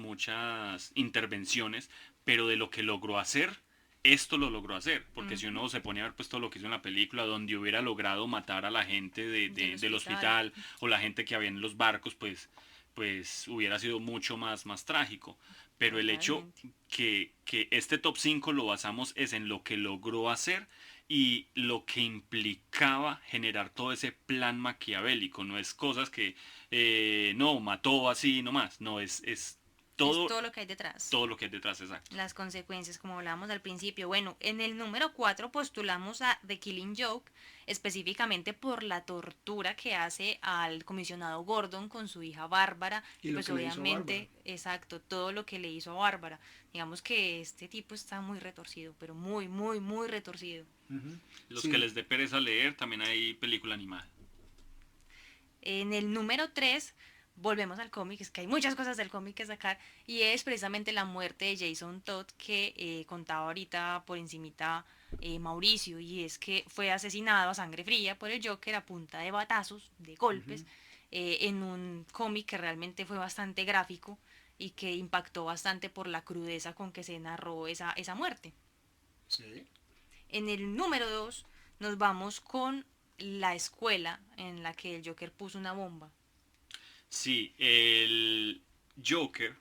intervenciones, pero de lo que logró hacer, esto lo logró hacer, porque si Ujú. uno se pone a ver pues todo lo que hizo en la película, donde hubiera logrado matar a la gente Del del hospital. hospital o la gente que había en los barcos, pues hubiera sido mucho más trágico. Pero el hecho Totalmente. que este top 5 lo basamos es en lo que logró hacer y lo que implicaba generar todo ese plan maquiavélico. No es cosas que no mató así nomás, no, es Es todo, todo lo que hay detrás. todo lo que hay detrás, exacto. Las consecuencias, como hablábamos al principio. Bueno, en el número 4 postulamos a The Killing Joke, específicamente por la tortura que hace al comisionado Gordon con su hija Bárbara, Y y lo pues que le hizo a Bárbara. obviamente, exacto, todo lo que le hizo a Bárbara. Digamos que este tipo está muy retorcido, pero muy, muy, muy retorcido. Ujú. Los que Sí, les dé pereza leer, también hay película animada. En el número 3 volvemos al cómic, es que hay muchas cosas del cómic que sacar, y es precisamente la muerte de Jason Todd que contaba ahorita por encimita Mauricio, y es que fue asesinado a sangre fría por el Joker a punta de batazos, de golpes, ujú, en un cómic que realmente fue bastante gráfico y que impactó bastante por la crudeza con que se narró esa muerte. sí. En el número 2 nos vamos con la escuela en la que el Joker puso una bomba. Sí, el Joker,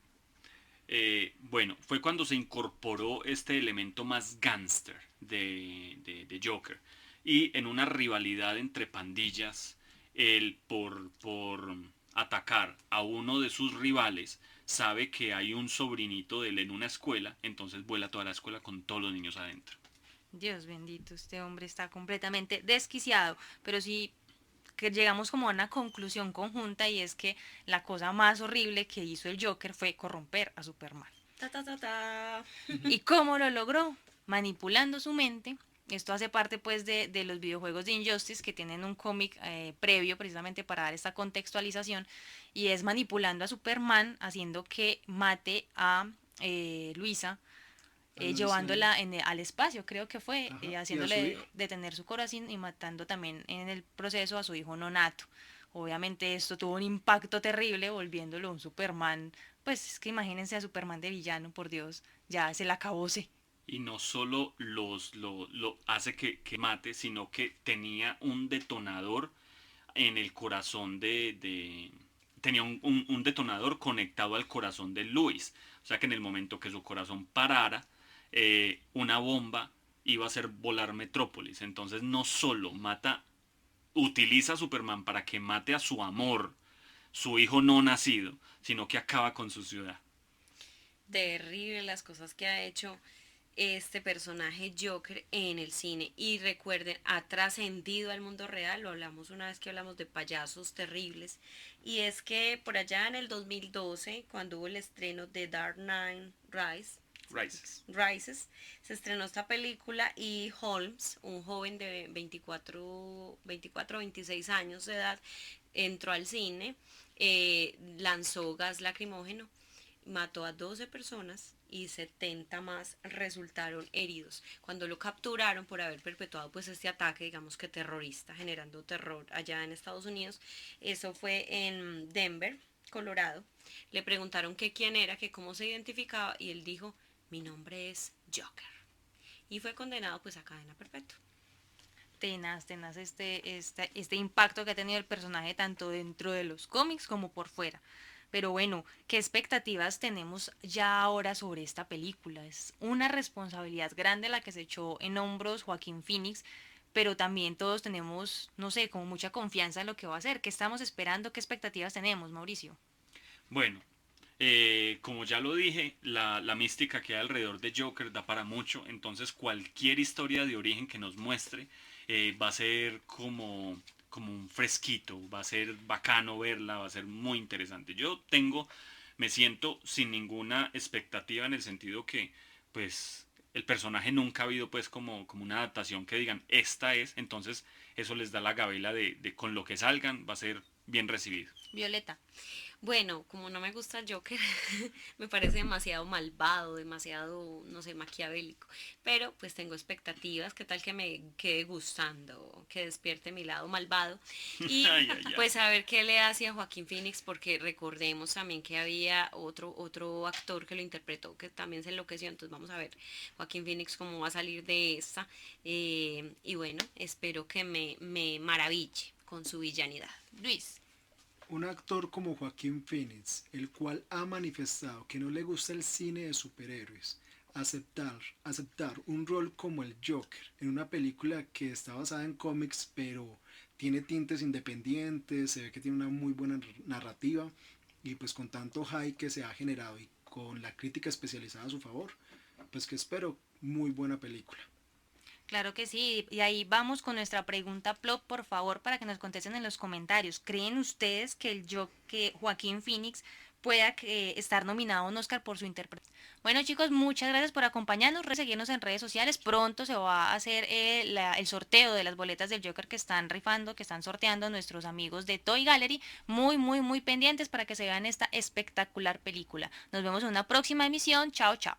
bueno, fue cuando se incorporó este elemento más gángster de Joker. Y en una rivalidad entre pandillas, él por atacar a uno de sus rivales, sabe que hay un sobrinito de él en una escuela, entonces vuela toda la escuela con todos los niños adentro. Dios bendito, este hombre está completamente desquiciado, pero sí que llegamos como a una conclusión conjunta, y es que la cosa más horrible que hizo el Joker fue corromper a Superman. Ta, ta, ta, ta. ¿Y cómo lo logró? Manipulando su mente. Esto hace parte pues de los videojuegos de Injustice, que tienen un cómic previo precisamente para dar esta contextualización, y es manipulando a Superman, haciendo que mate a Luisa, A Lois Lane. llevándola al espacio, creo que fue, Ajá. Y a su hijo. haciéndole detener su corazón y matando también en el proceso a su hijo nonato. Obviamente esto tuvo un impacto terrible, volviéndolo un Superman, pues es que imagínense a Superman de villano, por Dios, ya se la acabóse. Y no solo lo hace que mate, sino que tenía un detonador en el corazón tenía un detonador conectado al corazón de Luis. O sea que en el momento que su corazón parara, una bomba iba a hacer volar Metrópolis. Entonces no solo utiliza a Superman para que mate a su amor, su hijo no nacido, sino que acaba con su ciudad. Terrible las cosas que ha hecho este personaje Joker en el cine. Y recuerden, ha trascendido al mundo real, lo hablamos una vez que hablamos de payasos terribles. Y es que por allá en el 2012, cuando hubo el estreno de Dark Knight Rises. Rises, se estrenó esta película y Holmes, un joven de 24 26 años de edad, entró al cine, lanzó gas lacrimógeno, mató a 12 personas y 70 más resultaron heridos. Cuando lo capturaron por haber perpetuado pues este ataque, digamos que terrorista, generando terror allá en Estados Unidos, eso fue en Denver, Colorado. Le preguntaron que quién era, que cómo se identificaba, y él dijo: mi nombre es Joker. Y fue condenado pues a cadena perpetua. Tenaz, tenaz este impacto que ha tenido el personaje tanto dentro de los cómics como por fuera. Pero bueno, ¿qué expectativas tenemos ya ahora sobre esta película? Es una responsabilidad grande la que se echó en hombros Joaquín Phoenix, pero también todos tenemos, no sé, como mucha confianza en lo que va a hacer. ¿Qué estamos esperando? ¿Qué expectativas tenemos, Mauricio? Bueno, como ya lo dije, la mística que hay alrededor de Joker da para mucho, entonces cualquier historia de origen que nos muestre va a ser como un fresquito, va a ser bacano verla, va a ser muy interesante. Me siento sin ninguna expectativa en el sentido que, pues, el personaje nunca ha habido pues como una adaptación que digan, esta es, entonces eso les da la gabela de con lo que salgan, va a ser bien recibido. Violeta. Bueno, como no me gusta el Joker, me parece demasiado malvado, demasiado, no sé, maquiavélico. Pero pues tengo expectativas, qué tal que me quede gustando, que despierte mi lado malvado. Y Ay, ay, ay. pues a ver qué le hace a Joaquín Phoenix, porque recordemos también que había otro actor que lo interpretó, que también se enloqueció. Entonces vamos a ver Joaquín Phoenix cómo va a salir de esta. Y bueno, espero que me maraville con su villanidad. Luis. Un actor como Joaquín Phoenix, el cual ha manifestado que no le gusta el cine de superhéroes, aceptar un rol como el Joker en una película que está basada en cómics, pero tiene tintes independientes, se ve que tiene una muy buena narrativa, y pues con tanto hype que se ha generado y con la crítica especializada a su favor, pues que espero muy buena película. Claro que sí, y ahí vamos con nuestra pregunta plop, por favor, para que nos contesten en los comentarios. ¿Creen ustedes que que Joaquín Phoenix pueda estar nominado a un Oscar por su interpretación? Bueno, chicos, muchas gracias por acompañarnos, seguirnos en redes sociales. Pronto se va a hacer el sorteo de las boletas del Joker que están rifando, que están sorteando nuestros amigos de Toy Gallery. Muy, muy, muy pendientes para que se vean esta espectacular película. Nos vemos en una próxima emisión. Chao, chao.